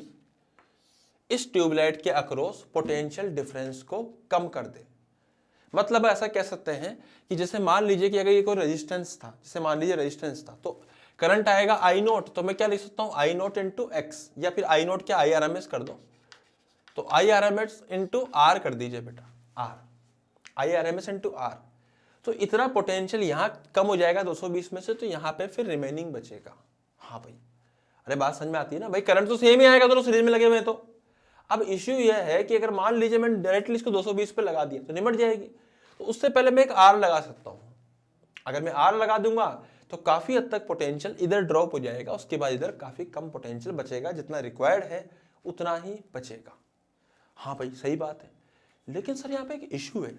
इस ट्यूबलाइट के अक्रॉस पोटेंशियल डिफरेंस को कम कर दे। मतलब ऐसा कह सकते हैं कि जैसे मान लीजिए कि अगर ये कोई रेजिस्टेंस था, जैसे मान लीजिए रेजिस्टेंस था, तो करंट आएगा आई नोट, तो मैं क्या लिख सकता हूं आई नोट इंटू एक्स, या फिर आई नोट क्या IRMS कर दो, तो IRMS इंटू आर कर दीजिए बेटा, आर IRMS इंटू आर। तो इतना पोटेंशियल यहां कम हो जाएगा 220 में से, तो यहां पे फिर रिमेनिंग बचेगा। हाँ भाई, अरे बात समझ में आती है ना भाई, करंट तो सेम ही आएगा दोनों सीरीज में लगे हुए हैं। तो अब इश्यू यह है कि अगर मान लीजिए मैंने डायरेक्टली इसको 220 पे लगा दिया तो निमट जाएगी। तो उससे पहले मैं एक आर लगा सकता हूं। अगर मैं आर लगा दूंगा तो काफी हद तक पोटेंशियल इधर ड्रॉप हो जाएगा, उसके बाद इधर काफी कम पोटेंशियल बचेगा, जितना रिक्वायर्ड है उतना ही बचेगा। हाँ भाई सही बात है। लेकिन सर यहाँ पे एक इश्यू है,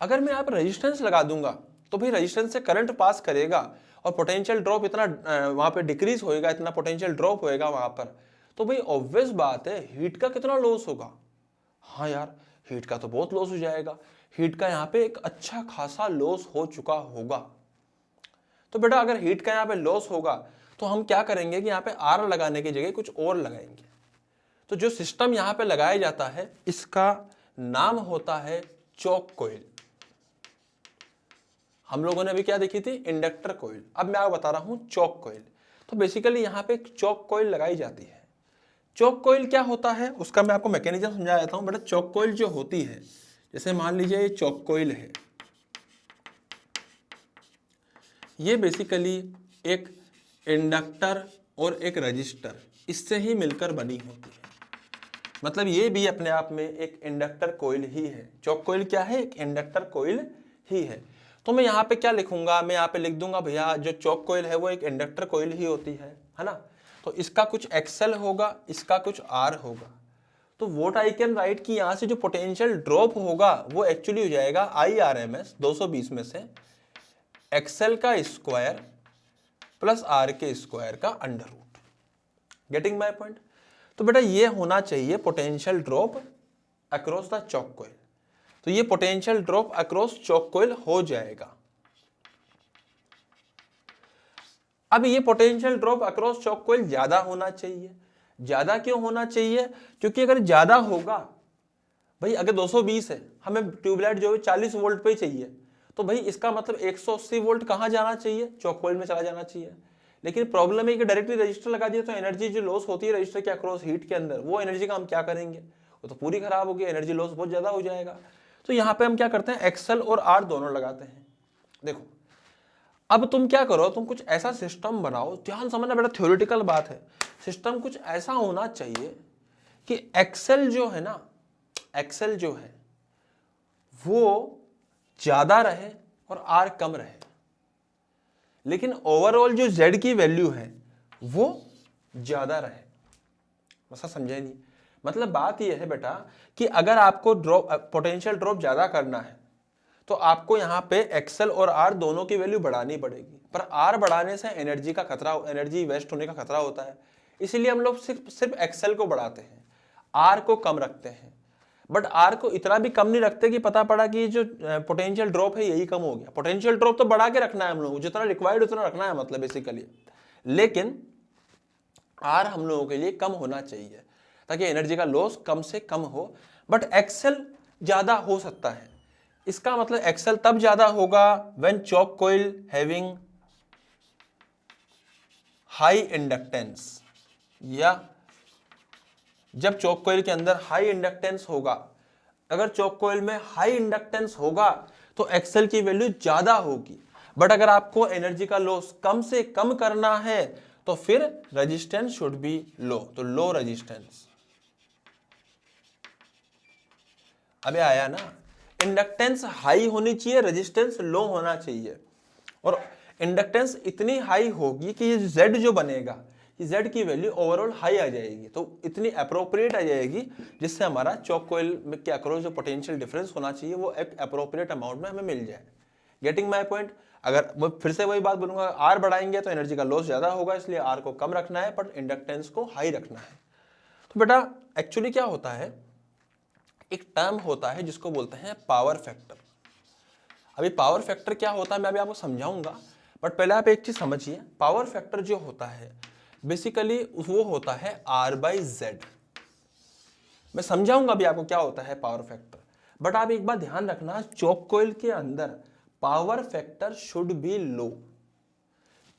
अगर मैं यहाँ पे रेजिस्टेंस लगा दूंगा तो भाई रेजिस्टेंस से करंट पास करेगा और पोटेंशियल ड्रॉप इतना वहां पे डिक्रीज होएगा, इतना पोटेंशियल ड्रॉप होएगा वहां पर, तो भाई ऑब्वियस बात है हीट का कितना लॉस होगा। हाँ यार, हीट का तो बहुत लॉस हो जाएगा। हीट का यहाँ पे एक अच्छा खासा लॉस हो चुका होगा। तो बेटा अगर हीट का यहाँ पे लॉस होगा तो हम क्या करेंगे कि यहाँ पे आर लगाने की जगह कुछ और लगाएंगे। तो जो सिस्टम यहाँ पे लगाया जाता है इसका नाम होता है चोक कॉइल। हम लोगों ने अभी क्या देखी थी, इंडक्टर कॉइल। अब मैं आपको बता रहा हूं चोक कॉइल। तो बेसिकली यहाँ पे एक चोक कॉइल लगाई जाती है। चोक कॉइल क्या होता है उसका मैं आपको मैकेनिज्म समझा देता हूं। बेटा चोक कॉइल जो होती है, जैसे मान लीजिए ये चोक कॉइल है, ये बेसिकली एक इंडक्टर और एक रजिस्टर इससे ही मिलकर बनी होती है। मतलब ये भी अपने आप में एक इंडक्टर कॉइल ही है। चोक कॉइल क्या है, एक इंडक्टर कॉइल ही है। तो मैं यहाँ पे क्या लिखूंगा, मैं यहाँ पे लिख दूंगा भैया जो चौक कोयल है वो एक इंडक्टर कोयल ही होती है ना। तो इसका कुछ एक्सेल होगा, इसका कुछ आर होगा। तो वोट आई कैन राइट कि यहाँ से जो पोटेंशियल ड्रॉप होगा वो एक्चुअली हो जाएगा आई आर एम एस 220 में से एक्सेल का स्क्वायर प्लस आर के स्क्वायर का under root. Getting my point. तो बेटा ये होना चाहिए potential drop across the choke coil. तो ये potential drop across choke coil हो जाएगा। अब ये potential drop across choke coil ज्यादा होना चाहिए। ज्यादा क्यों होना चाहिए? क्योंकि अगर ज्यादा होगा, भाई अगर 220 है, हमें ट्यूबलाइट जो है 40 वोल्ट पे चाहिए, तो भाई इसका मतलब 180 वोल्ट कहाँ जाना चाहिए? चौक कोयल में चला जाना चाहिए। लेकिन प्रॉब्लम है कि डायरेक्टली रजिस्टर लगा दिया तो एनर्जी जो लॉस होती है रजिस्टर के अक्रॉस हीट के अंदर, वो एनर्जी का हम क्या करेंगे? वो तो पूरी खराब होगी, एनर्जी लॉस बहुत ज्यादा हो जाएगा। तो यहाँ पे हम क्या करते हैं, एक्सेल और आर दोनों लगाते हैं। देखो अब तुम क्या करो, तुम कुछ ऐसा सिस्टम बनाओ, ध्यान समझना बेटा, थ्योरेटिकल बात है। सिस्टम कुछ ऐसा होना चाहिए कि एक्सेल जो है ना, एक्सेल जो है वो ज्यादा रहे और आर कम रहे, लेकिन ओवरऑल जो जेड की वैल्यू है वो ज्यादा रहे। ऐसा समझे नहीं? मतलब बात यह है बेटा कि अगर आपको ड्रॉप पोटेंशियल ड्रॉप ज्यादा करना है तो आपको यहाँ पे एक्सेल और आर दोनों की वैल्यू बढ़ानी पड़ेगी। पर आर बढ़ाने से एनर्जी का खतरा, एनर्जी वेस्ट होने का खतरा होता है, इसलिए हम लोग सिर्फ एक्सेल को बढ़ाते हैं, आर को कम रखते हैं। बट आर को इतना भी कम नहीं रखते कि पता पड़ा कि जो पोटेंशियल ड्रॉप है यही कम हो गया। पोटेंशियल ड्रॉप तो बढ़ा के रखना है हम लोगों को, जितना रिक्वायर्ड उतना रखना है मतलब बेसिकली, लेकिन आर हम लोगों के लिए कम होना चाहिए ताकि एनर्जी का लॉस कम से कम हो। बट एक्सेल ज्यादा हो सकता है। इसका मतलब एक्सेल तब ज्यादा होगा when choke coil having high inductance, या जब चौक कोयल के अंदर हाई इंडक्टेंस होगा। अगर चौक कोयल में हाई इंडक्टेंस होगा तो एक्सेल की वैल्यू ज्यादा होगी। बट अगर आपको एनर्जी का लॉस कम से कम करना है तो फिर रेजिस्टेंस शुड बी लो, तो लो रेजिस्टेंस। अबे आया ना, इंडक्टेंस हाई होनी चाहिए, रेजिस्टेंस लो होना चाहिए। और इंडक्टेंस इतनी हाई होगी कि ये जेड जो बनेगा, जेड की वैल्यू ओवरऑल हाई आ जाएगी, तो इतनी अप्रोप्रिएट आ जाएगी जिससे हमारा चौक कोयल में के अक्रॉस जो पोटेंशियल डिफरेंस होना चाहिए वो एक अप्रोप्रिएट अमाउंट में हमें मिल जाए। Getting my point. अगर वो फिर से वही बात बोलूंगा, आर बढ़ाएंगे तो एनर्जी का लॉस ज्यादा होगा, इसलिए आर को कम रखना है पर इंडक्टेंस को हाई रखना है। तो बेटा एक्चुअली क्या होता है, एक टर्म होता है जिसको बोलते हैं पावर फैक्टर। अभी पावर फैक्टर क्या होता है मैं अभी आपको समझाऊंगा, बट पहले आप एक चीज समझिए। पावर फैक्टर जो होता है बेसिकली वो होता है आर बाई जेड। मैं समझाऊंगा अभी आपको क्या होता है पावर फैक्टर, बट आप एक बात ध्यान रखना, चौक कोयल के अंदर पावर फैक्टर शुड बी लो।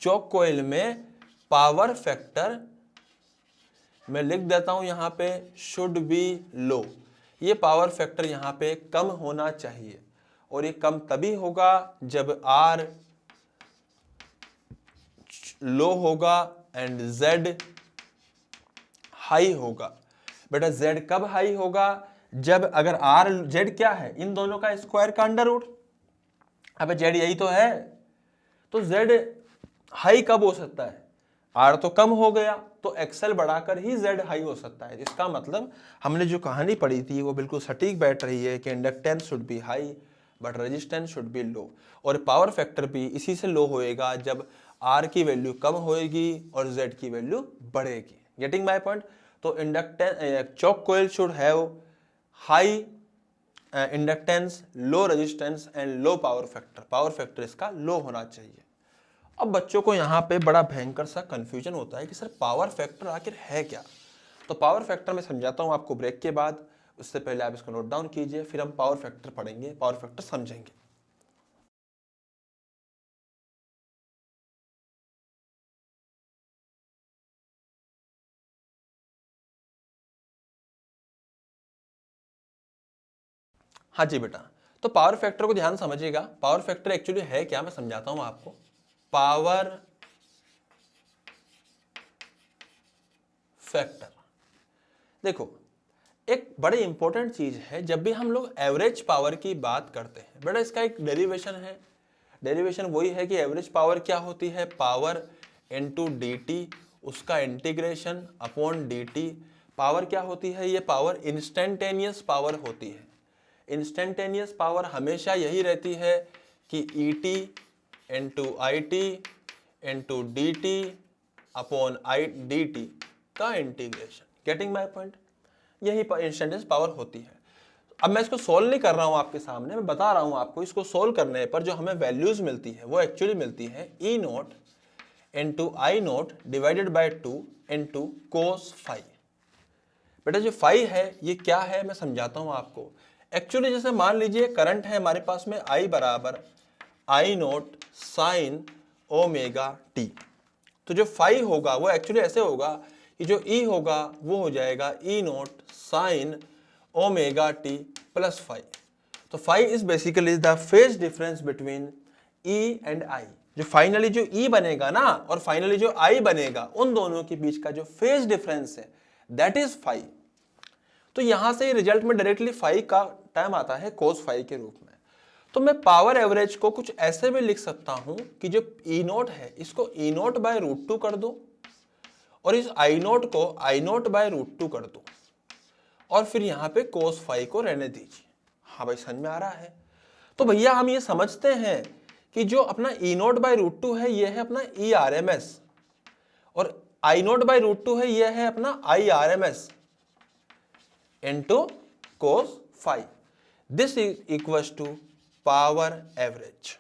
चौक कोयल में पावर फैक्टर मैं लिख देता हूं यहां पे शुड बी लो। ये पावर फैक्टर यहां पे कम होना चाहिए, और ये कम तभी होगा जब आर लो होगा एंड जेड हाई होगा। बेटा जेड कब हाई होगा? जब अगर आर जेड क्या है, इन दोनों का स्क्वायर का अंडर रूट। अब जेड यही तो है, तो जेड हाई कब हो सकता है? आर तो कम हो गया, तो एक्सेल बढ़ाकर ही जेड हाई हो सकता है। इसका मतलब हमने जो कहानी पढ़ी थी वो बिल्कुल सटीक बैठ रही है कि inductance should be high but resistance should be low, और पावर फैक्टर भी इसी से लो होएगा जब आर की वैल्यू कम होएगी और जेड की वैल्यू बढ़ेगी। Getting my point. तो inductance choke coil should have high inductance, low resistance and low power factor. Power factor इसका लो होना चाहिए। अब बच्चों को यहाँ पे बड़ा भयंकर सा कंफ्यूजन होता है कि सर पावर फैक्टर आखिर है क्या। तो पावर फैक्टर मैं समझाता हूँ आपको ब्रेक के बाद, उससे पहले आप इसको नोट डाउन कीजिए, फिर हम पावर फैक्टर पढ़ेंगे, पावर फैक्टर समझेंगे। हाँ जी बेटा, तो पावर फैक्टर को ध्यान समझिएगा। पावर फैक्टर एक्चुअली है क्या मैं समझाता हूं आपको। पावर फैक्टर देखो एक बड़ी इंपॉर्टेंट चीज है। जब भी हम लोग एवरेज पावर की बात करते हैं बेटा, इसका एक डेरिवेशन है डेरिवेशन वही है कि एवरेज पावर क्या होती है, पावर इनटू dt, उसका इंटीग्रेशन अपॉन dt। पावर क्या होती है, ये पावर इंस्टेंटेनियस पावर होती है। इंस्टेंटेनियस पावर हमेशा यही रहती है कि et into I T into D T upon I D T का इंटीग्रेशन। गेटिंग माई पॉइंट, यही इंस्टेंटेनियस पावर होती है। अब मैं इसको सोल्व नहीं कर रहा हूं आपके सामने, मैं बता रहा हूं आपको। इसको सोल्व करने पर जो हमें वैल्यूज मिलती है वो एक्चुअली मिलती है E naught into I naught divided by 2 into cos phi. बेटा जो फाई है ये क्या है मैं समझाता हूं आपको। एक्चुअली जैसे मान लीजिए करंट है हमारे पास में आई बराबर I note sine omega T, तो जो फाई होगा वो एक्चुअली ऐसे होगा कि जो ई होगा वो हो जाएगा E naught sine omega t plus phi. तो phi is basically the phase difference between E and I. जो फाइनली जो ई बनेगा ना और फाइनली जो आई बनेगा, उन दोनों के बीच का जो फेज डिफरेंस है दैट इज फाई। तो यहां से रिजल्ट में डायरेक्टली फाई का टाइम आता है कोस फाई के रूप में। तो मैं पावर एवरेज को कुछ ऐसे भी लिख सकता हूं कि जो ई नोट है इसको ई नोट बाय रूट 2 कर दो और इस आई नोट को आई नोट बाय रूट 2 कर दो और फिर यहां पे कोस फाई को रहने दीजिए। हाँ भाई समझ में आ रहा है। तो भैया हम ये समझते हैं कि जो अपना ई नोट बाय रूट 2 है ये है अपना ई आर एम एस और आई नोट बाय रूट 2 है ये है अपना I R M S into cos phi. This is equals to power average.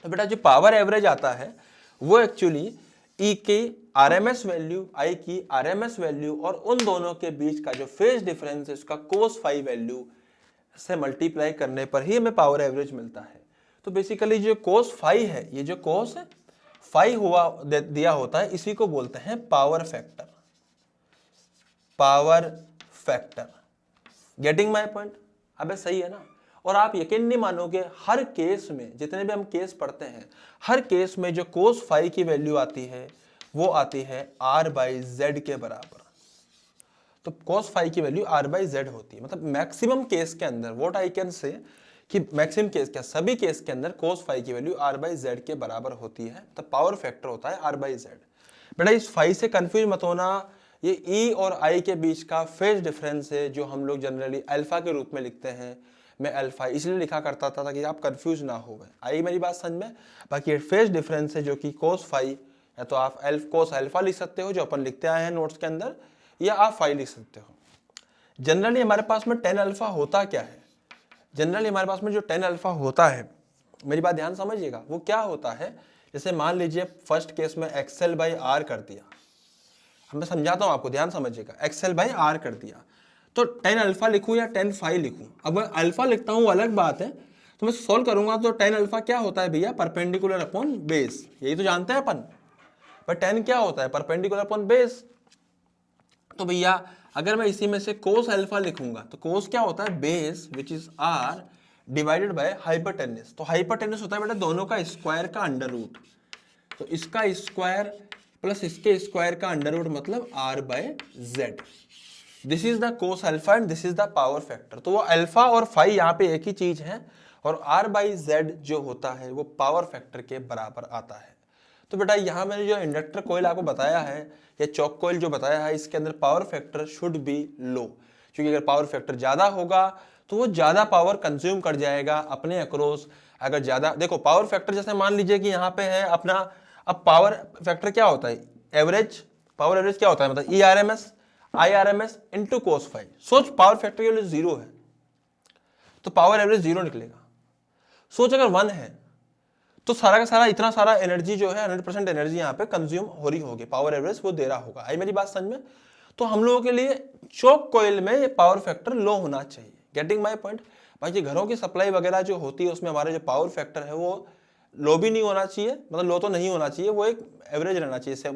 तो बेटा जो पावर एवरेज आता है वो एक्चुअली ई की आरएमएस वैल्यू, आई की आरएमएस वैल्यू और उन दोनों के बीच का जो फेज डिफरेंस है उसका कोस फाई वैल्यू से मल्टीप्लाई करने पर ही हमें पावर एवरेज मिलता है। तो बेसिकली जो कोस फाई है, ये जो कोस फाई हुआ दिया होता है इसी को बोलते हैं power factor. Power factor, getting my point. अबे सही है ना। और आप यकीन नहीं मानोगे, हर केस में जितने भी हम केस पढ़ते हैं हर केस में जो कोस फाई की वैल्यू आती है वो आती है r बाई जेड के बराबर। तो कोस फाई की वैल्यू r बाई जेड होती है। मतलब मैक्सिमम केस के अंदर व्हाट आई कैन से कि मैक्सिमम केस क्या सभी केस के अंदर कोस फाई की वैल्यू r बाई जेड के बराबर होती है। तो पावर फैक्टर होता है r बाई जेड। बेटा इस फाई से कंफ्यूज मत होना, ये e और i के बीच का फेज डिफरेंस है जो हम लोग जनरली अल्फा के रूप में लिखते हैं। मैं अल्फा इसलिए लिखा करता था ताकि आप कंफ्यूज ना हो गए। आई मेरी बात समझ में। बाकी ये फेज डिफरेंस है जो कि कोस फाई, या तो आप कोस अल्फा लिख सकते हो जो अपन लिखते आए हैं नोट्स के अंदर, या आप फाई लिख सकते हो। जनरली हमारे पास में 10 अल्फा होता क्या है, जनरली हमारे पास में जो 10 अल्फा होता है, मेरी बात ध्यान समझिएगा, वो क्या होता है। जैसे मान लीजिए फर्स्ट केस में एक्सएल बाई आर कर दिया, अब मैं समझाता हूँ आपको, ध्यान समझिएगा। एक्सएल बाई आर कर दिया तो 10 अल्फा लिखूं या 10 फाई लिखूं। अब मैं अल्फा लिखता हूं अलग बात है, तो मैं सॉल्व करूंगा तो 10 अल्फा क्या होता है भैया, परपेंडिकुलर अपॉन बेस, यही तो जानते हैं अपन। पर 10 क्या होता है, परपेंडिकुलर अपॉन बेस। तो भैया अगर मैं इसी में से कोस अल्फा लिखूंगा तो कोस क्या होता है, base which is R divided by hypotenuse. तो हाइपोटेन्यूस होता है बेटा दोनों का स्क्वायर का अंडर रूट। तो इसका स्क्वायर प्लस इसके स्क्वायर का अंडर रूट मतलब r by Z. This is the cos alpha and this is the power factor. तो वो अल्फा और फाई यहाँ पे एक ही चीज है और r बाई जेड जो होता है वो पावर फैक्टर के बराबर आता है। तो बेटा यहाँ मैंने जो इंडक्टर कोयल आपको बताया है या चौक कोयल जो बताया है, इसके अंदर पावर फैक्टर शुड बी लो, क्योंकि अगर पावर फैक्टर ज्यादा होगा तो वो ज्यादा पावर कंज्यूम कर जाएगा अपने अक्रॉस। अगर ज्यादा देखो पावर फैक्टर जैसे मान लीजिए कि यहाँ पे है अपना, अब पावर फैक्टर क्या होता है, एवरेज पावर एवरेज क्या होता है, मतलब E R M S I R M S into cos phi. सोच पावर फैक्टर के लिए 0 है तो पावर एवरेज 0 निकलेगा। सोच अगर 1 है तो सारा का सारा इतना सारा एनर्जी जो है 100% एनर्जी यहाँ पे कंज्यूम हो रही होगी, पावर एवरेज वो दे रहा होगा। आई मेरी बात समझ में। तो हम लोगों के लिए चौक कोयल में ये पावर फैक्टर लो होना चाहिए। Getting my point. बाकी घरों की सप्लाई वगैरह जो होती है उसमें हमारे जो पावर फैक्टर है वो लो भी नहीं होना चाहिए, मतलब लो तो नहीं होना चाहिए, वो एक एवरेज रहना चाहिए,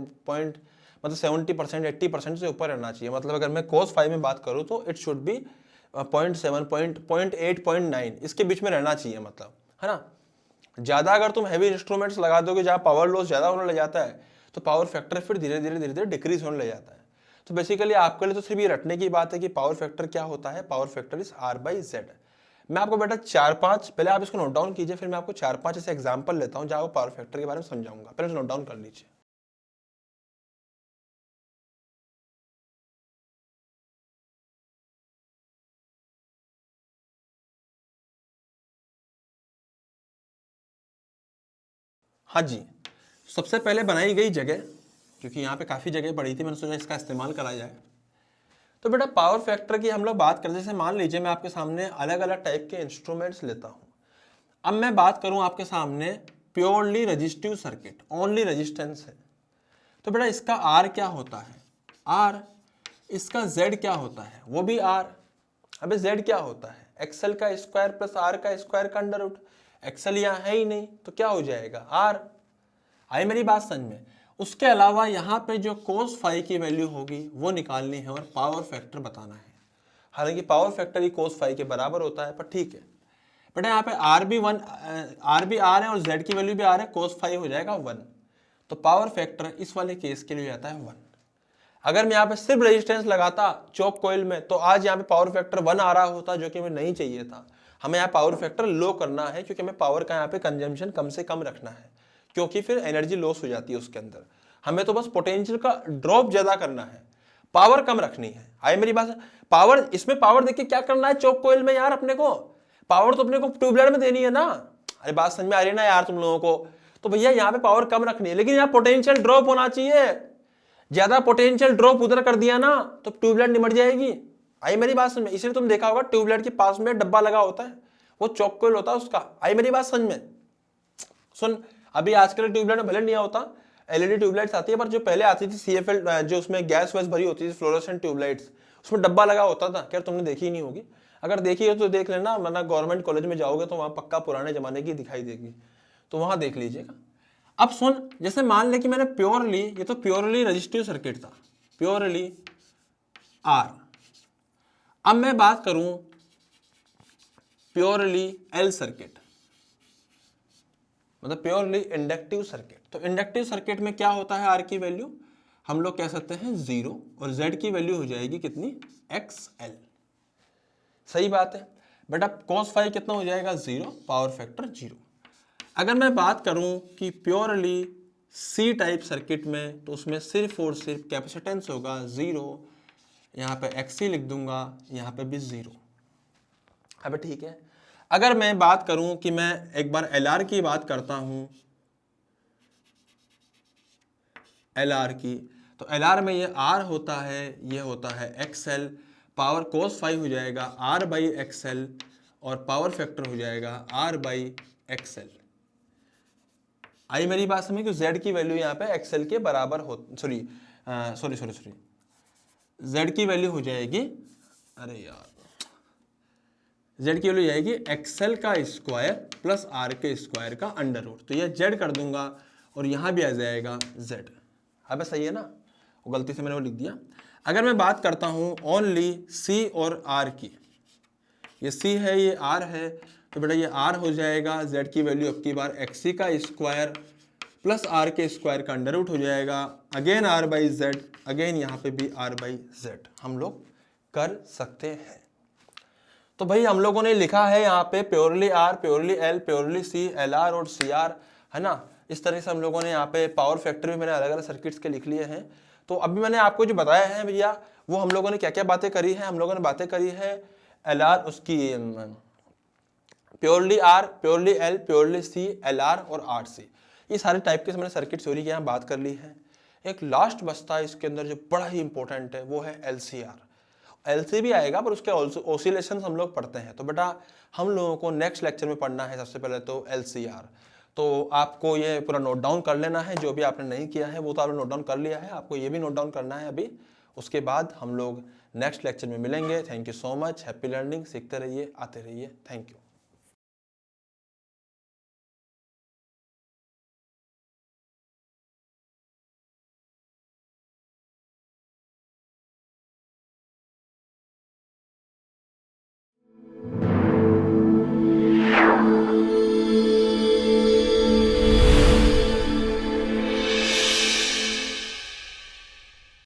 मतलब 70% 80% से ऊपर रहना चाहिए। मतलब अगर मैं कोस फाई में बात करूँ तो इट शुड बी 0.7 0.8 0.9 इसके बीच में रहना चाहिए, मतलब है ना। ज़्यादा अगर तुम हैवी इंस्ट्रूमेंट्स लगा दोगे जहाँ पावर लॉस ज़्यादा होने लग जाता है तो पावर फैक्टर फिर धीरे धीरे डिक्रीज होने लग जाता है। तो बेसिकली आपके लिए तो सिर्फ ये रटने की बात है कि पावर फैक्टर क्या होता है, power factor is r by Z. मैं आपको बेटा 4-5, पहले आप इसको नोट डाउन कीजिए, फिर मैं आपको 4-5 ऐसे एग्जाम्पल लेता हूँ जहाँ आपको पावर फैक्टर के बारे में समझाऊंगा। पहले नोट डाउन कर लीजिए। हाँ जी, सबसे पहले बनाई गई जगह, क्योंकि यहाँ पे काफ़ी जगह पड़ी थी, मैंने सोचा इसका इस्तेमाल करा जाए। तो बेटा पावर फैक्टर की हम लोग बात करते हैं, जैसे मान लीजिए मैं आपके सामने अलग अलग टाइप के इंस्ट्रूमेंट्स लेता हूँ। अब मैं बात करूँ आपके सामने purely resistive circuit, only resistance है, तो बेटा इसका आर क्या होता है, आर। इसका जेड क्या होता है, वो भी आर। अबे जेड क्या होता है, एक्सएल का स्क्वायर प्लस आर का स्क्वायर का अंडर रूट। एक्सएल यहाँ है ही नहीं तो क्या हो जाएगा, आर। आई मेरी बात समझ में। उसके अलावा यहाँ पे जो कोस फाई की वैल्यू होगी वो निकालनी है और पावर फैक्टर बताना है। हालांकि पावर फैक्टर ही कोस फाई के बराबर होता है, पर ठीक है बेटा, यहाँ पे आर भी आर है और जेड की वैल्यू भी आर है, कोस फाई हो जाएगा 1। तो पावर फैक्टर इस वाले केस के लिए आता है 1। अगर मैं यहाँ पे सिर्फ रेजिस्टेंस लगाता चौक कोयल में तो आज यहाँ पे पावर फैक्टर 1 आ रहा होता, जो कि हमें नहीं चाहिए था। हमें यहाँ पावर फैक्टर लो करना है, क्योंकि हमें पावर का यहाँ पे कंजम्पशन कम से कम रखना है, क्योंकि फिर एनर्जी लॉस हो जाती है उसके अंदर। हमें तो बस पोटेंशियल का ड्रॉप ज्यादा करना है, पावर कम रखनी है। आई मेरी बात। पावर, इसमें पावर देखिए क्या करना है चौक कोयल में यार, अपने को पावर तो अपने को ट्यूबलाइट में देनी है ना। अरे बात समझ में आ रही है ना यार तुम लोगों को। तो भैया यहाँ पे पावर कम रखनी है, लेकिन यहाँ पोटेंशियल ड्रॉप होना चाहिए। ज्यादा पोटेंशियल ड्रॉप उधर कर दिया ना तो ट्यूबलाइट निमट जाएगी। आई मेरी बात समझ में। इसलिए तुम देखा होगा ट्यूबलाइट के पास में डब्बा लगा होता है, वो चौक कोयल होता है उसका। आई मेरी बात समझ में। सुन, अभी आजकल ट्यूबलाइट में भले नहीं होता, एलईडी ट्यूबलाइट्स आती है, पर जो पहले आती थी सीएफएल, जो उसमें गैस वैस भरी होती थी, फ्लोरोसेंट ट्यूबलाइट्स, उसमें डब्बा लगा होता था। क्या तुमने देखी ही नहीं होगी? अगर देखी हो तो देख लेना, वरना गवर्नमेंट कॉलेज में जाओगे तो वहां पक्का पुराने जमाने की दिखाई देगी, तो वहां देख लीजिएगा। अब सुन, जैसे मान ले कि मैंने प्योरली, ये तो प्योरली रजिस्टिव सर्किट था, प्योरली आर। अब मैं बात करूं प्योरली एल सर्किट, मतलब प्योरली इंडक्टिव सर्किट। तो इंडक्टिव सर्किट में क्या होता है, आर की वैल्यू हम लोग कह सकते हैं 0 और जेड की वैल्यू हो जाएगी कितनी, XL। सही बात है बेटा। cos फाई कितना हो जाएगा, 0, पावर फैक्टर 0। अगर मैं बात करूं कि प्योरली सी टाइप सर्किट में, तो उसमें सिर्फ और सिर्फ कैपेसिटेंस होगा 0, यहाँ पे XC लिख दूंगा, यहाँ पे भी 0। अब ठीक है। अगर मैं बात करूं कि मैं एक बार LR की बात करता हूं, LR की, तो LR में ये R होता है, ये होता है XL। पावर cos फाई हो जाएगा R बाई XL और पावर फैक्टर हो जाएगा R बाई XL। आई मेरी बात समझ कि Z की वैल्यू यहाँ पे XL के बराबर हो, सॉरी Z की वैल्यू हो जाएगी, अरे यार, Z की वैल्यू जाएगी XL का स्क्वायर प्लस R के स्क्वायर का अंडर रूट। तो ये Z कर दूंगा और यहाँ भी आ जाएगा Z। अब सही है ना, वो गलती से मैंने वो लिख दिया। अगर मैं बात करता हूँ ओनली C और R की, ये C है ये R है, तो बेटा ये R हो जाएगा, Z की वैल्यू अब की बार XC का स्क्वायर प्लस R के स्क्वायर का अंडर रूट हो जाएगा, again R by Z, again यहाँ पे भी R बाई Z हम लोग कर सकते हैं। तो भाई हम लोगों ने लिखा है यहाँ पे purely R, purely L, purely C, LR और CR, है ना। इस तरह से हम लोगों ने यहाँ पे पावर फैक्टर भी मैंने अलग अलग सर्किट्स के लिख लिए हैं। तो अभी मैंने आपको जो बताया है भैया, वो हम लोगों ने क्या क्या बातें करी है। हम लोगों ने बातें करी है LR, उसकी purely R, purely L, purely C, LR और RC, ये सारे टाइप के मैंने सर्किट थ्योरी की यहाँ बात कर ली है। एक लास्ट बचता है इसके अंदर जो बड़ा ही इंपॉर्टेंट है, वो है LCR। LC भी आएगा पर उसके ऑसिलेशंस हम लोग पढ़ते हैं। तो बेटा हम लोगों को नेक्स्ट लेक्चर में पढ़ना है सबसे पहले तो LCR। तो आपको ये पूरा नोट डाउन कर लेना है, जो भी आपने नहीं किया है वो तो आपने नोट डाउन कर लिया है, आपको ये भी नोट डाउन करना है अभी। उसके बाद हम लोग नेक्स्ट लेक्चर में मिलेंगे। Thank you so much, happy learning, सीखते रहिए, आते रहिए, थैंक यू।